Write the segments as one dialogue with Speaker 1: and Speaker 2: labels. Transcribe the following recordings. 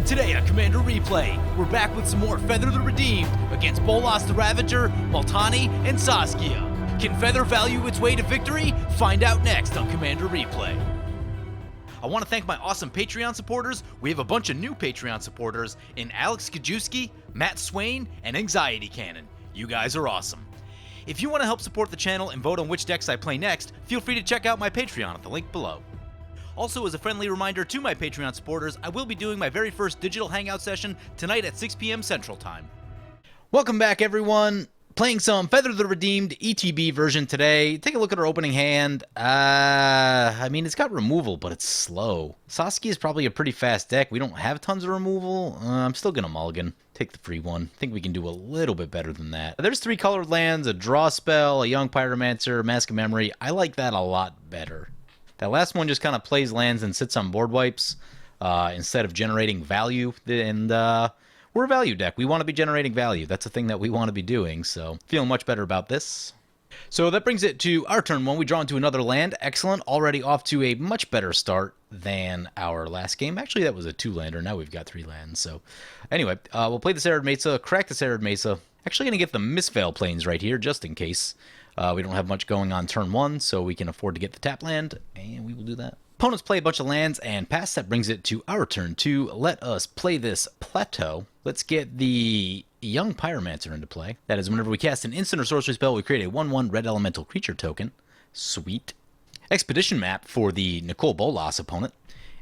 Speaker 1: Today on Commander Replay, we're back with some more Feather the Redeemed against Bolas the Ravager, Multani, and Saskia. Can Feather value its way to victory? Find out next on Commander Replay. I want to thank my awesome Patreon supporters. We have a bunch of new Patreon supporters in Alex Kiki-Jiki, Matt Swain, and Anxiety Cannon. You guys are awesome. If you want to help support the channel and vote on which decks I play next, feel free to check out my Patreon at the link below. Also, as a friendly reminder to my Patreon supporters, I will be doing my very first digital hangout session tonight at 6 p.m. Central Time. Welcome back, everyone. Playing some Feather the Redeemed ETB version today. Take a look at our opening hand. I mean, it's got removal, but it's slow. Saskia is probably a pretty fast deck. We don't have tons of removal. I'm still going to mulligan. Take the free one. I think we can do a little bit better than that. There's 3 colored lands, a draw spell, a young pyromancer, mask of memory. I like that a lot better. That last one just kind of plays lands and sits on board wipes instead of generating value. And we're a value deck. We want to be generating value. That's a thing that we want to be doing. So feeling much better about this. So that brings it to our turn 1. We draw into another land. Excellent. Already off to a much better start than our last game. Actually, that was a 2-lander. Now we've got 3 lands. So anyway, we'll play this Arid Mesa, crack this Arid Mesa. Actually going to get the Mistveil Plains right here just in case. We don't have much going on turn 1, so we can afford to get the tap land, and we will do that. Opponents play a bunch of lands and pass. That brings it to our turn 2. Let us play this Plateau. Let's get the Young Pyromancer into play. That is, whenever we cast an instant or sorcery spell, we create a 1/1 red elemental creature token. Sweet. Expedition map for the Nicole Bolas opponent.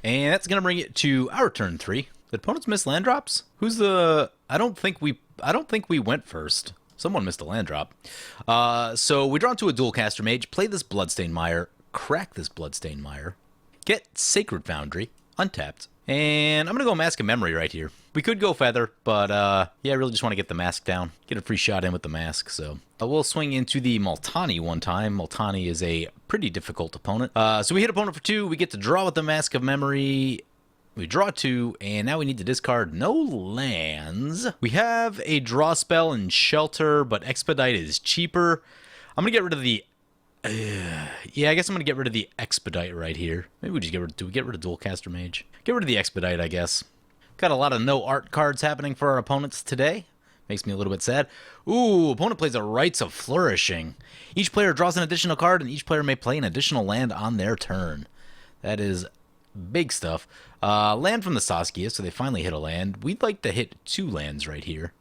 Speaker 1: And that's going to bring it to our turn 3. Did opponents miss land drops? Who's the... I don't think we went first. Someone missed a land drop. So we draw into a Dualcaster Mage, play this Bloodstained Mire, crack this Bloodstained Mire, get Sacred Foundry, untapped, and I'm going to go Mask of Memory right here. We could go Feather, but yeah, I really just want to get the Mask down, get a free shot in with the Mask, so we'll swing into the Multani one time. Multani is a pretty difficult opponent. So we hit opponent for 2, we get to draw with the Mask of Memory. We draw 2, and now we need to discard no lands. We have a draw spell and shelter, but Expedite is cheaper. I'm going to get rid of the... yeah, I guess I'm going to get rid of the Expedite right here. Maybe we just get rid... Do we get rid of Dualcaster Mage? Get rid of the Expedite, I guess. Got a lot of no art cards happening for our opponents today. Makes me a little bit sad. Ooh, opponent plays a Rites of Flourishing. Each player draws an additional card, and each player may play an additional land on their turn. That is... big stuff. Land from the Saskia, so they finally hit a land. We'd like to hit 2 lands right here.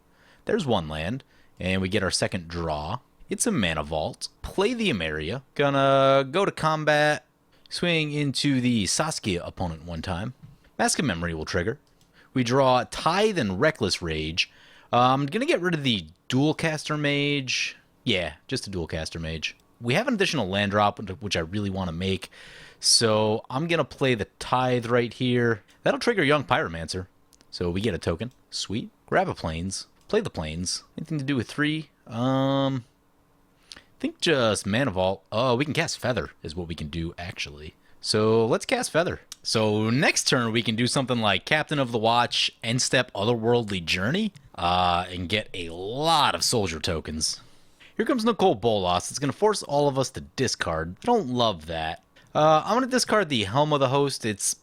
Speaker 1: There's 1 land, and we get our second draw. It's a Mana Vault. Play the Emeria. Gonna go to combat, swing into the Saskia opponent 1 time. Mask of Memory will trigger. We draw Tithe and Reckless Rage. I'm gonna get rid of the Dualcaster Mage. Yeah, just a Dualcaster Mage. We have an additional land drop, which I really want to make. So I'm going to play the Tithe right here. That'll trigger Young Pyromancer. So we get a token. Sweet. Grab a Plains. Play the Plains. Anything to do with 3? I think just Mana Vault. Oh, we can cast Feather is what we can do, actually. So let's cast Feather. So next turn, we can do something like Captain of the Watch, End Step Otherworldly Journey, and get a lot of Soldier tokens. Here comes Nicole Bolas. It's going to force all of us to discard. I don't love that. I'm going to discard the Helm of the Host. It's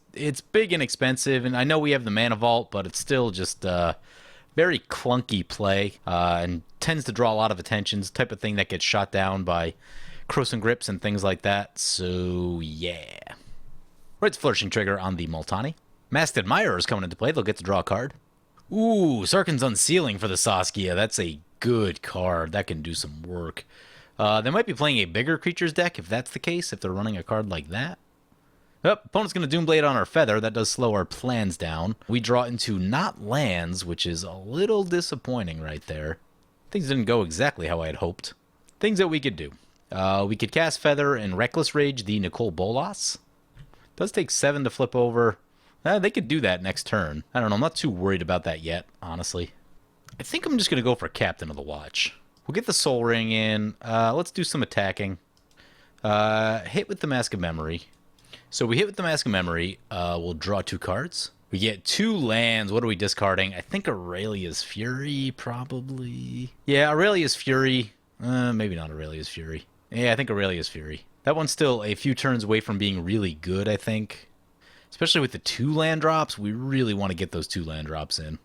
Speaker 1: big and expensive, and I know we have the Mana Vault, but it's still just very clunky play and tends to draw a lot of attentions, type of thing that gets shot down by Crows and Grips and things like that. So, yeah. Rites Flourishing trigger on the Multani. Masked Admirer is coming into play. They'll get to draw a card. Ooh, Sarkhan's Unsealing for the Saskia. That's a good card. That can do some work. They might be playing a bigger creatures deck if that's the case, if they're running a card like that. Yep, opponent's going to Doomblade on our Feather. That does slow our plans down. We draw into not lands, which is a little disappointing right there. Things didn't go exactly how I had hoped. Things that we could do. We could cast Feather and Reckless Rage the Nicole Bolas. Does take 7 to flip over. They could do that next turn. I don't know, I'm not too worried about that yet, honestly. I think I'm just going to go for Captain of the Watch. We'll get the Soul Ring in. Let's do some attacking. Hit with the Mask of Memory. So we hit with the Mask of Memory. We'll draw 2 cards. We get 2 lands. What are we discarding? I think Aurelia's Fury, probably. Yeah, Aurelia's Fury. Maybe not Aurelia's Fury. Yeah, I think Aurelia's Fury. That one's still a few turns away from being really good, I think.
Speaker 2: Especially with the 2 land drops, we really want to get those 2 land drops in.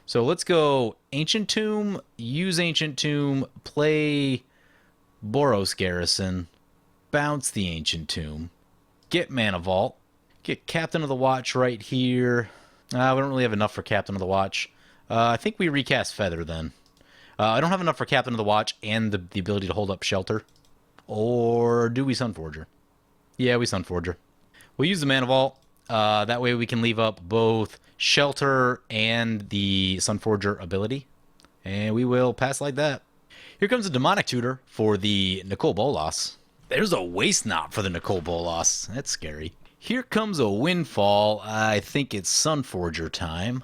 Speaker 2: So let's go Ancient Tomb, use Ancient Tomb, play Boros Garrison, bounce the Ancient Tomb, get Mana Vault, get Captain of the Watch right here. We don't really have enough for Captain of the Watch. I think we recast Feather then. I don't have enough for Captain of the Watch and the ability to hold up Shelter. Or do we Sunforger? Yeah, we Sunforger. We'll use the Mana Vault. That way we can leave up both Shelter and the Sunforger ability. And we will pass like that. Here comes a Demonic Tutor for the Nicol Bolas. There's a Waste Knot for the Nicol Bolas. That's scary. Here comes a Windfall. I think it's Sunforger time.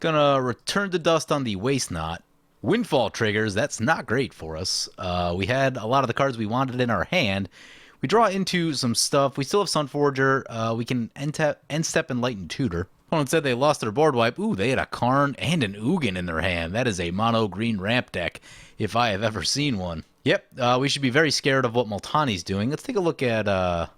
Speaker 2: Gonna return to dust on the Waste Knot. Windfall triggers. That's not great for us. We had a lot of the cards we wanted in our hand. We draw into some stuff. We still have Sunforger. We can end step Enlightened Tutor. Opponent said they lost their board wipe. Ooh, they had a Karn and an Ugin in their hand. That is a mono green ramp deck, if I have ever seen one. Yep, we should be very scared of what Multani's doing. Let's take a look at, not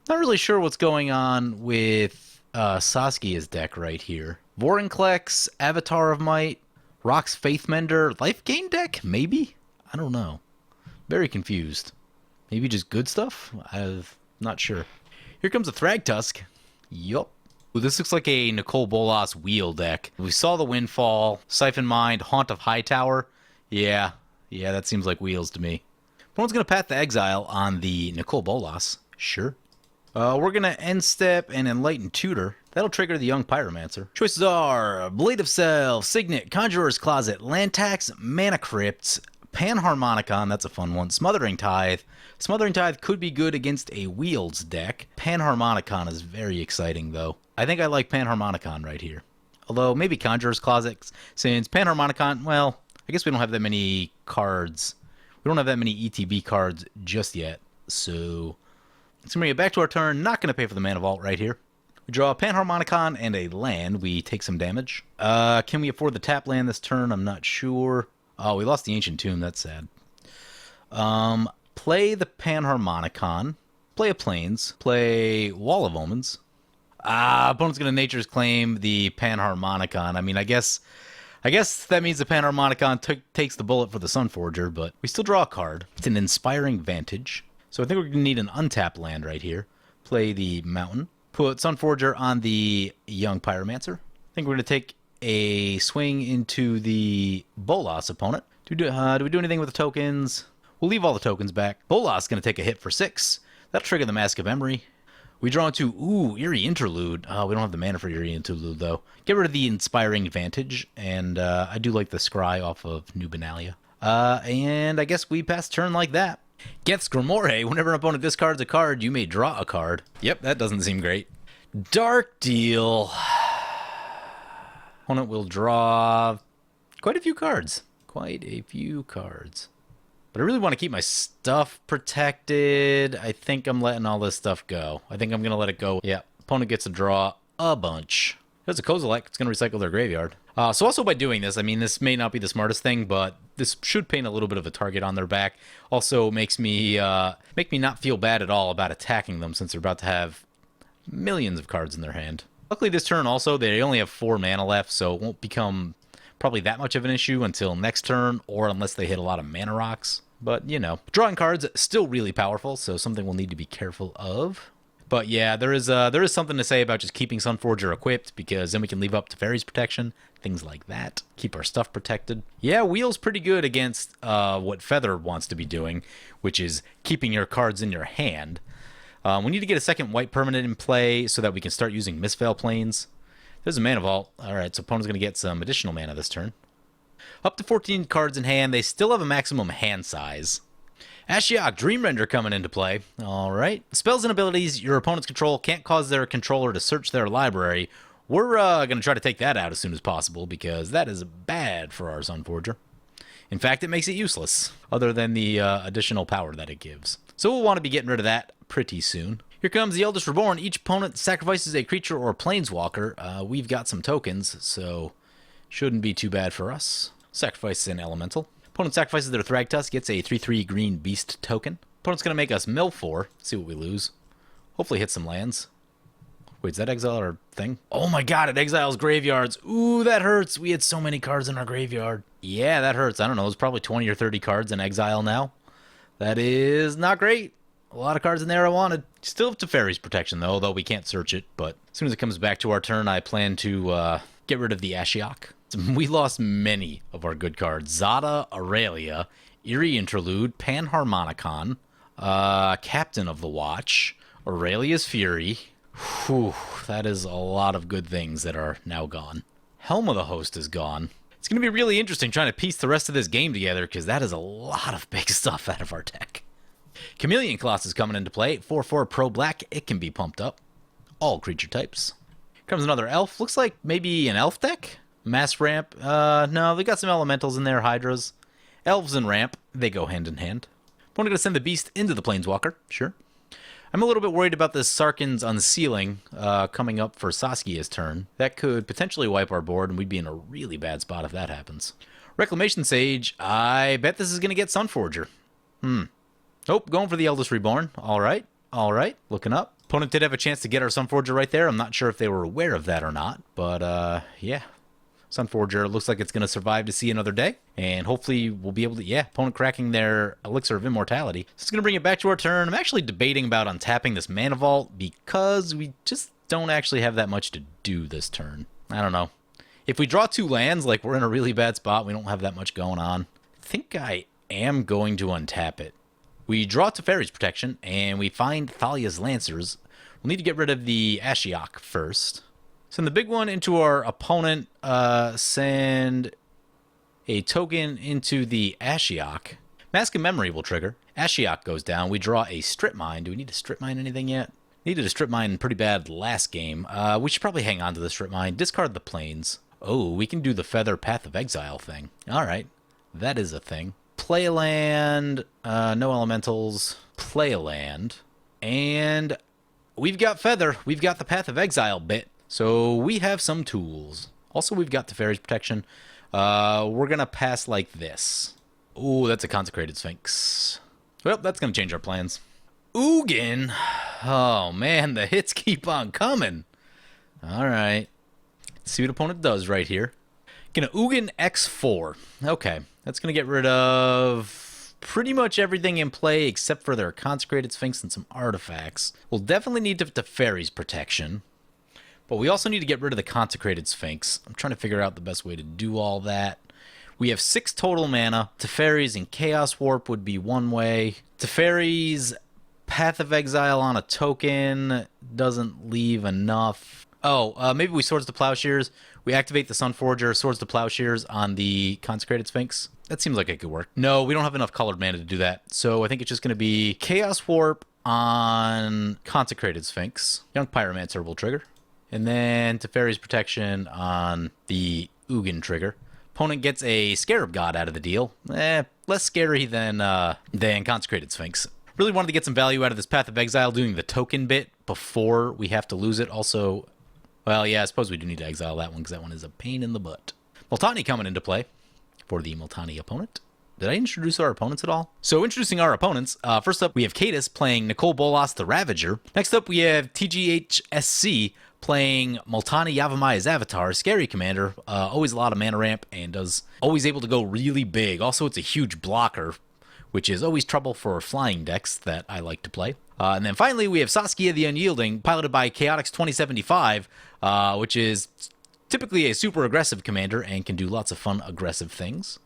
Speaker 2: really sure what's going on with Saskia's deck right here. Vorinclex, Avatar of Might, Rock's Faithmender, Life Gain deck, maybe? I don't know. Very confused. Maybe just good stuff? I'm not sure. Here comes a Thragtusk. Yup. Ooh, this looks like a Nicol Bolas wheel deck. We saw the Windfall, Siphon Mind, Haunt of Hightower. Yeah, that seems like wheels to me. Opponent's going to Path to Exile on the Nicol Bolas. Sure. We're going to End Step and Enlighten Tutor. That'll trigger the Young Pyromancer. Choices are Blade of Self, Signet, Conjurer's Closet, Lantax, Mana Crypt, Panharmonicon, that's a fun one, Smothering Tithe. Smothering Tithe could be good against a Wheels deck. Panharmonicon is very exciting, though. I think I like Panharmonicon right here. Although, maybe Conjurer's Closet, since Panharmonicon, well, I guess we don't have that many cards. We don't have that many ETB cards just yet, so let's bring it back to our turn. Not going to pay for the Mana Vault right here. We draw a Panharmonicon and a land. We take some damage. Can we afford the tap land this turn? I'm not sure. Oh, we lost the Ancient Tomb. That's sad. Play the Panharmonicon. Play a Plains. Play Wall of Omens. Opponent's going to Nature's Claim the Panharmonicon. I mean, I guess that means the Panharmonicon takes the bullet for the Sunforger, but we still draw a card. It's an Inspiring Vantage. So I think we're going to need an untapped land right here. Play the Mountain. Put Sunforger on the Young Pyromancer. I think we're going to take a swing into the Bolas opponent. Do we do anything with the tokens? We'll leave all the tokens back. Bolas is going to take a hit for 6. That'll trigger the Mask of Emery. We draw into, Eerie Interlude. We don't have the mana for Eerie Interlude, though. Get rid of the Inspiring Vantage, and I do like the Scry off of New Benalia. And I guess we pass turn like that. Geth's Grimoire. Whenever an opponent discards a card, you may draw a card. Yep, that doesn't seem great. Dark Deal. Opponent will draw quite a few cards. But I really want to keep my stuff protected. I think I'm letting all this stuff go. I think I'm going to let it go. Yeah, opponent gets to draw a bunch. There's a Kozilek. It's going to recycle their graveyard. So also by doing this, I mean, this may not be the smartest thing, but this should paint a little bit of a target on their back. Also makes me make me not feel bad at all about attacking them, since they're about to have millions of cards in their hand. Luckily this turn also, they only have 4 mana left, so it won't become probably that much of an issue until next turn, or unless they hit a lot of mana rocks. But, you know, drawing cards still really powerful, so something we'll need to be careful of. But yeah, there is something to say about just keeping Sunforger equipped, because then we can leave up Teferi's protection, things like that. Keep our stuff protected. Yeah, Wheel's pretty good against what Feather wants to be doing, which is keeping your cards in your hand. We need to get a second white permanent in play so that we can start using Mistveil Plains. There's a Mana Vault. Alright, so opponent's going to get some additional mana this turn. Up to 14 cards in hand. They still have a maximum hand size. Ashiok, Dreamrender coming into play. Alright. Spells and abilities your opponent's control can't cause their controller to search their library. We're going to try to take that out as soon as possible, because that is bad for our Sunforger. In fact, it makes it useless, other than the additional power that it gives. So we'll want to be getting rid of that pretty soon. Here comes the Eldest Reborn. Each opponent sacrifices a creature or planeswalker. We've got some tokens, so shouldn't be too bad for us. Sacrifice an elemental. Opponent sacrifices their Thragtusk, gets a 3/3 green beast token. Opponent's going to make us mill 4. See what we lose. Hopefully hit some lands. Wait, is that exile our thing? Oh my god, it exiles graveyards. Ooh, that hurts. We had so many cards in our graveyard. Yeah, that hurts. I don't know. There's probably 20 or 30 cards in exile now. That is not great. A lot of cards in there I wanted. Still have Teferi's Protection, though we can't search it. But as soon as it comes back to our turn, I plan to get rid of the Ashiok. We lost many of our good cards. Zada, Aurelia, Eerie Interlude, Panharmonicon, Captain of the Watch, Aurelia's Fury. Whew, that is a lot of good things that are now gone. Helm of the Host is gone. It's going to be really interesting trying to piece the rest of this game together, because that is a lot of big stuff out of our deck. Chameleon Colossus is coming into play. 4/4 Pro Black. It can be pumped up. All creature types. Comes another elf. Looks like maybe an elf deck? Mass Ramp. No, they got some elementals in there. Hydras. Elves and Ramp. They go hand in hand. I'm going to send the Beast into the Planeswalker. Sure. I'm a little bit worried about this Sarkhan's Unsealing coming up for Saskia's turn. That could potentially wipe our board, and we'd be in a really bad spot if that happens. Reclamation Sage. I bet this is going to get Sunforger. Nope, going for the Eldest Reborn. All right. Looking up. Opponent did have a chance to get our Sunforger right there. I'm not sure if they were aware of that or not, but yeah. Sunforger looks like it's going to survive to see another day, and hopefully we'll be able to, yeah, opponent cracking their Elixir of Immortality. So it's going to bring it back to our turn. I'm actually debating about untapping this Mana Vault because we just don't actually have that much to do this turn. I don't know. If we draw 2 lands, like we're in a really bad spot, we don't have that much going on. I think I am going to untap it. We draw Teferi's Protection, and we find Thalia's Lancers. We'll need to get rid of the Ashiok first. Send the big one into our opponent. Send a token into the Ashiok. Mask of Memory will trigger. Ashiok goes down. We draw a Strip Mine. Do we need to Strip Mine anything yet? Needed a Strip Mine pretty bad last game. We should probably hang on to the Strip Mine. Discard the Plains. Oh, we can do the Feather Path of Exile thing. All right. That is a thing. Play a land. No elementals. Play a land. And we've got Feather. We've got the Path of Exile bit. So we have some tools. Also, we've got Teferi's Protection. We're going to pass like this. Ooh, that's a Consecrated Sphinx. Well, that's going to change our plans. Ugin. Oh, man, the hits keep on coming. All right. Let's see what opponent does right here. Gonna Ugin X4. Okay, that's going to get rid of pretty much everything in play except for their Consecrated Sphinx and some artifacts. We'll definitely need Teferi's Protection. But we also need to get rid of the Consecrated Sphinx. I'm trying to figure out the best way to do all that. We have 6 total mana. Teferi's and Chaos Warp would be one way. Teferi's Path of Exile on a token doesn't leave enough. Oh, maybe we Swords to Plowshares. We activate the Sunforger, Swords to Plowshares on the Consecrated Sphinx. That seems like it could work. No, we don't have enough colored mana to do that. So I think it's just going to be Chaos Warp on Consecrated Sphinx. Young Pyromancer will trigger. And then Teferi's Protection on the Ugin trigger. Opponent gets a Scarab God out of the deal. Less scary than Consecrated Sphinx. Really wanted to get some value out of this Path of Exile, doing the token bit before we have to lose it. Also, well, yeah, I suppose we do need to exile that one because that one is a pain in the butt. Multani coming into play for the Multani opponent. Did I introduce our opponents at all? So introducing our opponents, first up we have Cadis playing Nicole Bolas the Ravager. Next up we have TGHSC playing Multani Yavimai's Avatar, Scary Commander, always a lot of mana ramp and does always able to go really big. Also, it's a huge blocker, which is always trouble for flying decks that I like to play. And then finally, we have Saskia the Unyielding, piloted by Chaotix 2075, which is typically a super aggressive commander and can do lots of fun aggressive things.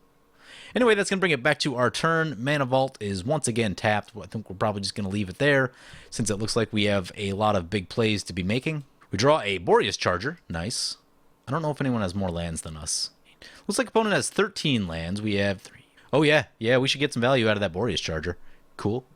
Speaker 2: Anyway, that's going to bring it back to our turn. Mana Vault is once again tapped. I think we're probably just going to leave it there, since it looks like we have a lot of big plays to be making. We draw a Boreas Charger. Nice. I don't know if anyone has more lands than us. Looks like opponent has 13 lands. We have 3. Oh, yeah. Yeah, we should get some value out of that Boreas Charger. Cool.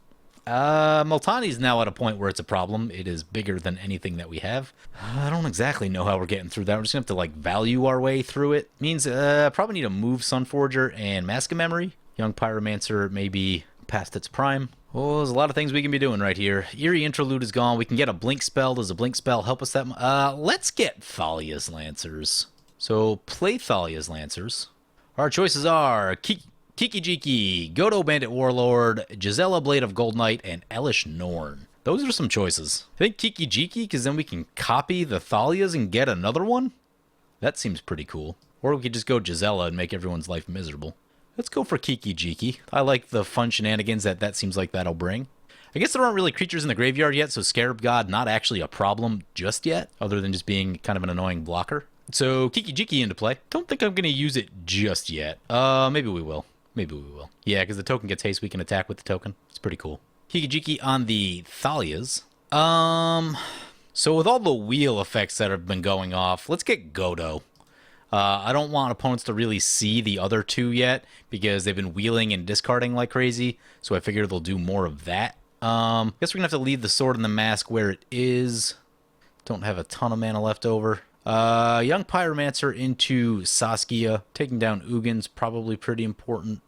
Speaker 2: Multani's now at a point where it's a problem. It is bigger than anything that we have. I don't exactly know how we're getting through that. We're just going to have to, like, value our way through it. Means probably need to move Sunforger and Mask of Memory. Young Pyromancer may be past its prime. Oh, there's a lot of things we can be doing right here. Eerie Interlude is gone. We can get a Blink spell. Does a Blink spell help us that much? Let's get Thalia's Lancers. So, play Thalia's Lancers. Our choices are Kiki-Jiki, Godo Bandit Warlord, Gisela Blade of Gold Knight, and Elish Norn. Those are some choices. I think Kiki-Jiki, because then we can copy the Thalias and get another one. That seems pretty cool. Or we could just go Gisela and make everyone's life miserable. Let's go for Kiki-Jiki. I like the fun shenanigans that seems like that'll bring. I guess there aren't really creatures in the graveyard yet, so Scarab God not actually a problem just yet, other than just being kind of an annoying blocker. So Kiki-Jiki into play. Don't think I'm going to use it just yet. Maybe we will. Maybe we will. Yeah, because the token gets haste, we can attack with the token. It's pretty cool. Kiki-Jiki on the Thalias. So with all the wheel effects that have been going off, let's get Godo. I don't want opponents to really see the other two yet, because they've been wheeling and discarding like crazy, so I figure they'll do more of that. Guess we're gonna have to leave the Sword and the Mask where it is. Don't have a ton of mana left over. Young Pyromancer into Saskia. Taking down Ugin's probably pretty important.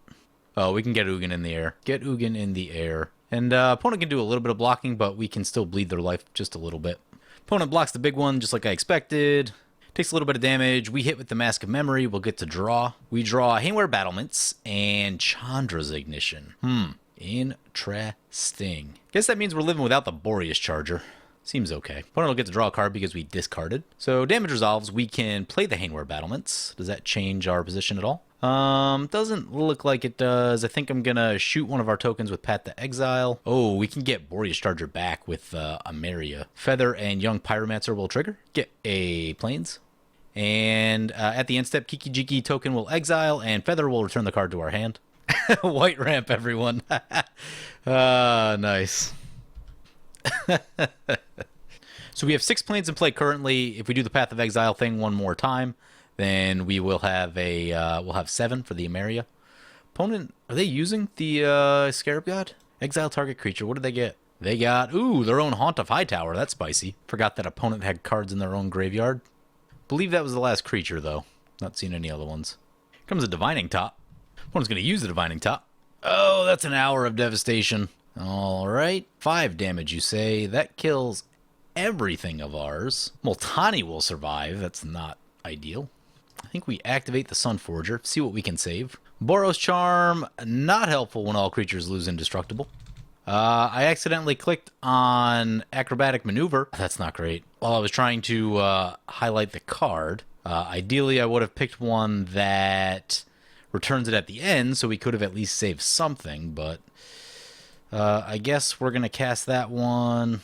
Speaker 2: Oh, we can get Ugin in the air. Get Ugin in the air. And opponent can do a little bit of blocking, but we can still bleed their life just a little bit. Opponent blocks the big one, just like I expected. Takes a little bit of damage. We hit with the Mask of Memory. We'll get to draw. We draw Hainware Battlements and Chandra's Ignition. Interesting. Guess that means we're living without the Boreas Charger. Seems okay. Opponent will get to draw a card because we discarded. So damage resolves. We can play the Hainware Battlements. Does that change our position at all? Doesn't look like it does. I think I'm gonna shoot one of our tokens with Path to Exile. Oh, we can get Boreas Charger back with Ameria. Feather and Young Pyromancer will trigger. Get a Plains. And at the end step, Kiki-Jiki token will exile, and Feather will return the card to our hand. White ramp, everyone. Nice. So we have 6 planes in play currently. If we do the Path of Exile thing one more time, then we will have we'll have 7 for the Ameria. Opponent, are they using the Scarab God? Exile target creature. What did they get? They got, their own Haunt of Hightower. That's spicy. Forgot that opponent had cards in their own graveyard. Believe that was the last creature, though. Not seen any other ones. Here comes a Divining Top. Opponent's going to use the Divining Top. Oh, that's an hour of devastation. All right. 5 damage, you say. That kills everything of ours. Multani will survive. That's not ideal. I think we activate the Sunforger. See what we can save. Boros Charm, not helpful when all creatures lose indestructible. I accidentally clicked on Acrobatic Maneuver. That's not great. While I was trying to highlight the card, ideally I would have picked one that returns it at the end, so we could have at least saved something, but I guess we're going to cast that one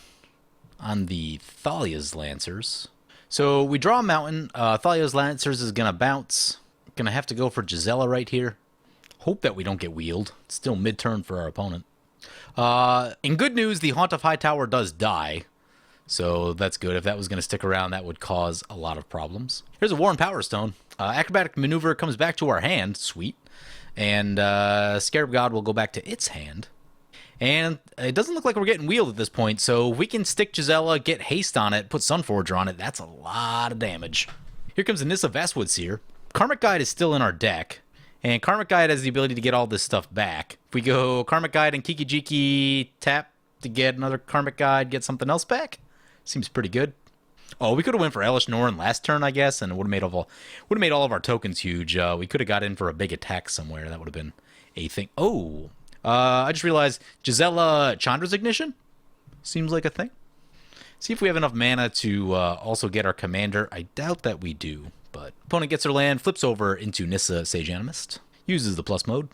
Speaker 2: on the Thalia's Lancers. So we draw a mountain. Thalia's Lancers is going to bounce. Going to have to go for Gisela right here. Hope that we don't get wheeled. It's still mid-turn for our opponent. In good news, the Haunt of Hightower does die. So that's good. If that was going to stick around, that would cause a lot of problems. Here's a War and Power Stone. Acrobatic Maneuver comes back to our hand. Sweet. And Scarab God will go back to its hand. And it doesn't look like we're getting wheeled at this point, so if we can stick Gisela, get haste on it, put Sunforger on it, that's a lot of damage. Here comes Anissa Vastwood Seer. Karmic Guide is still in our deck, and Karmic Guide has the ability to get all this stuff back. If we go Karmic Guide and Kiki-Jiki, tap to get another Karmic Guide, get something else back, seems pretty good. Oh, we could have went for Elish Norn last turn, I guess, and it would have made all of our tokens huge. We could have got in for a big attack somewhere. That would have been a thing. Oh, I just realized Gisela Chandra's Ignition seems like a thing. See if we have enough mana to also get our commander. I doubt that we do, but opponent gets their land, flips over into Nissa Sage Animist, uses the plus mode.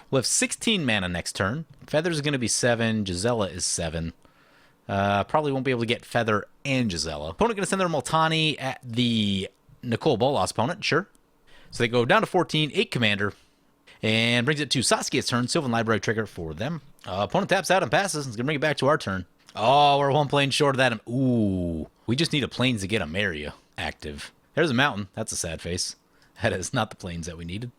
Speaker 2: We'll have 16 mana next turn. Feather's going to be 7. Gisela is 7. Probably won't be able to get Feather and Gisela. Opponent going to send their Multani at the Nicole Bolas opponent, sure. So they go down to 14, 8 commander. And brings it to Saskia's turn. Sylvan Library trigger for them. Opponent taps out and passes. It's going to bring it back to our turn. Oh, we're 1 plane short of that. Ooh. We just need a plains to get Ameria active. There's a mountain. That's a sad face. That is not the plains that we needed.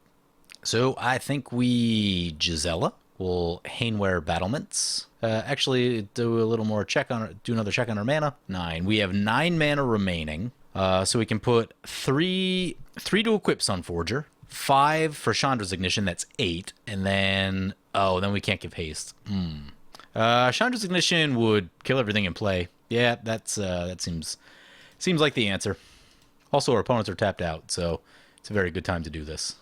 Speaker 2: So I think we Gisela will Hainware Battlements. Actually, do a little more check on do another check on our mana. 9. We have 9 mana remaining. So we can put 3 to equip Sunforger. 5 for Chandra's Ignition, that's 8, and then then we can't give haste. Chandra's Ignition would kill everything in play. Yeah, that seems like the answer. Also, our opponents are tapped out, so it's a very good time to do this.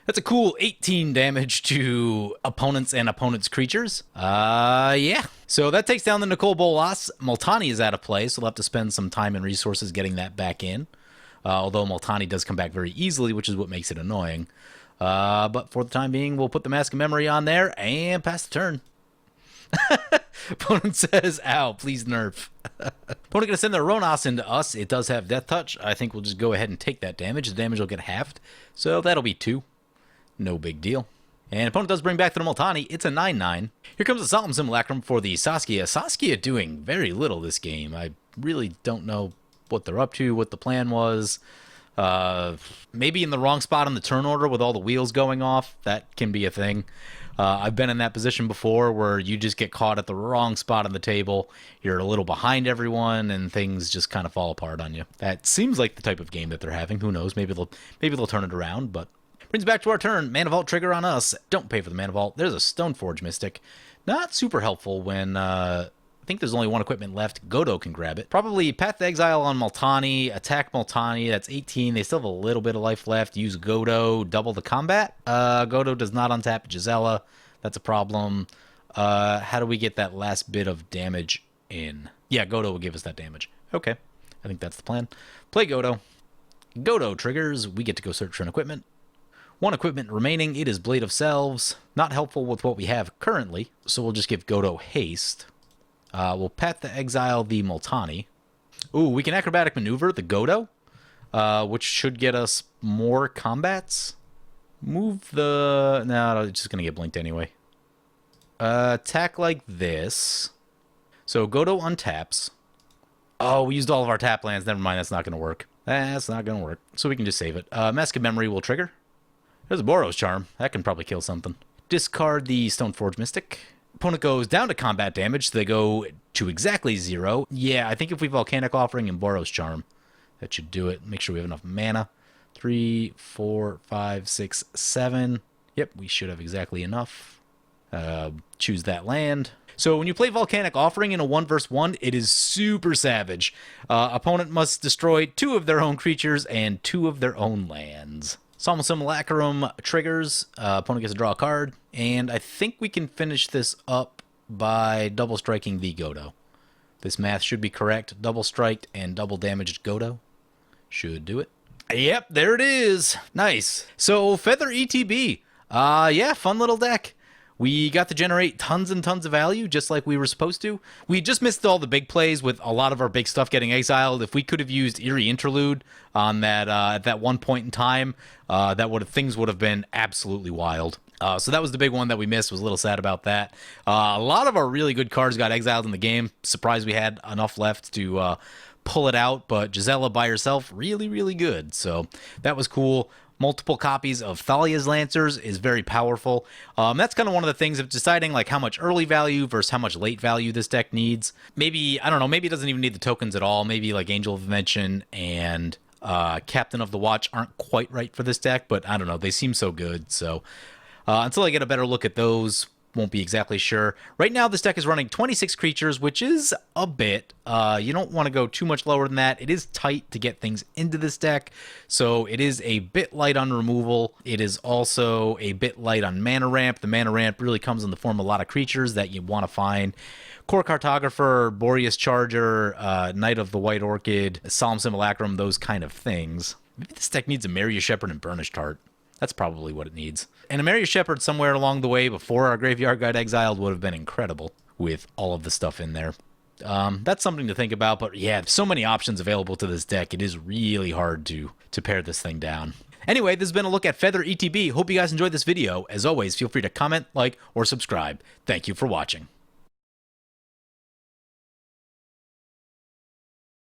Speaker 2: That's a cool 18 damage to opponents and opponents' creatures. Yeah. So that takes down the Nicole Bolas. Multani is out of play, so we'll have to spend some time and resources getting that back in. Although Multani does come back very easily, which is what makes it annoying. But for the time being, we'll put the Mask of Memory on there and pass the turn. Opponent says, ow, please nerf. Opponent going to send their Ronas into us. It does have Death Touch. I think we'll just go ahead and take that damage. The damage will get halved. So that'll be 2. No big deal. And opponent does bring back the Multani. It's a 9/9. Here comes a Solemn Simulacrum for the Saskia. Saskia doing very little this game. I really don't know what they're up to, what the plan was. Maybe in the wrong spot on the turn order with all the wheels going off. That can be a thing. I've been in that position before where you just get caught at the wrong spot on the table. You're a little behind everyone, and things just kind of fall apart on you. That seems like the type of game that they're having. Who knows? Maybe they'll turn it around, but... Brings back to our turn. Mana Vault trigger on us. Don't pay for the Mana Vault. There's a Stoneforge Mystic. Not super helpful when I think there's only one equipment left. Godo can grab it. Probably Path to Exile on Multani. Attack Multani. That's 18. They still have a little bit of life left. Use Godo. Double the combat. Godo does not untap Gisela. That's a problem. How do we get that last bit of damage in? Yeah, Godo will give us that damage. Okay. I think that's the plan. Play Godo. Godo triggers. We get to go search for an equipment. One equipment remaining. It is Blade of Selves. Not helpful with what we have currently, so we'll just give Godo haste. We'll Path to Exile the Multani. Ooh, we can Acrobatic Maneuver the Godo, which should get us more combats. Move the... No, it's just going to get blinked anyway. Attack like this. So Godo untaps. Oh, we used all of our tap lands. Never mind, that's not going to work. That's not going to work. So we can just save it. Mask of Memory will trigger. There's a Boros Charm. That can probably kill something. Discard the Stoneforge Mystic. Opponent goes down to combat damage, so they go to exactly 0. Yeah, I think if we Volcanic Offering and Boros Charm, that should do it. Make sure we have enough mana. 3, 4, 5, 6, 7. Yep, we should have exactly enough. Choose that land. So when you play Volcanic Offering in a 1-1, it is super savage. Opponent must destroy 2 of their own creatures and 2 of their own lands. Solemn Simulacrum triggers. Opponent gets to draw a card. And I think we can finish this up by double striking the Godo. This math should be correct. Double striked and double damaged Godo. Should do it. Yep, there it is. Nice. So, Feather ETB. Yeah, fun little deck. We got to generate tons and tons of value, just like we were supposed to. We just missed all the big plays with a lot of our big stuff getting exiled. If we could have used Eerie Interlude on that at that one point in time, things would have been absolutely wild. So that was the big one that we missed. Was a little sad about that. A lot of our really good cards got exiled in the game. Surprised we had enough left to pull it out, but Gisela by herself, really, really good. So that was cool. Multiple copies of Thalia's Lancers is very powerful. That's kind of one of the things of deciding like how much early value versus how much late value this deck needs. Maybe, I don't know, maybe it doesn't even need the tokens at all. Maybe like Angel of Invention and Captain of the Watch aren't quite right for this deck, but I don't know, they seem so good. So until I get a better look at those, won't be exactly sure. Right now, this deck is running 26 creatures, which is a bit. You don't want to go too much lower than that. It is tight to get things into this deck, so it is a bit light on removal. It is also a bit light on mana ramp. The mana ramp really comes in the form of a lot of creatures that you want to find. Core Cartographer, Boreas Charger, Knight of the White Orchid, Solemn Simulacrum, those kind of things. Maybe this deck needs a Maria Shepherd and Burnished Heart. That's probably what it needs. And a Maria Shepherd somewhere along the way before our graveyard got exiled would have been incredible with all of the stuff in there. That's something to think about, but yeah, so many options available to this deck. It is really hard to pare this thing down. Anyway, this has been a look at Feather ETB. Hope you guys enjoyed this video. As always, feel free to comment, like, or subscribe. Thank you for watching.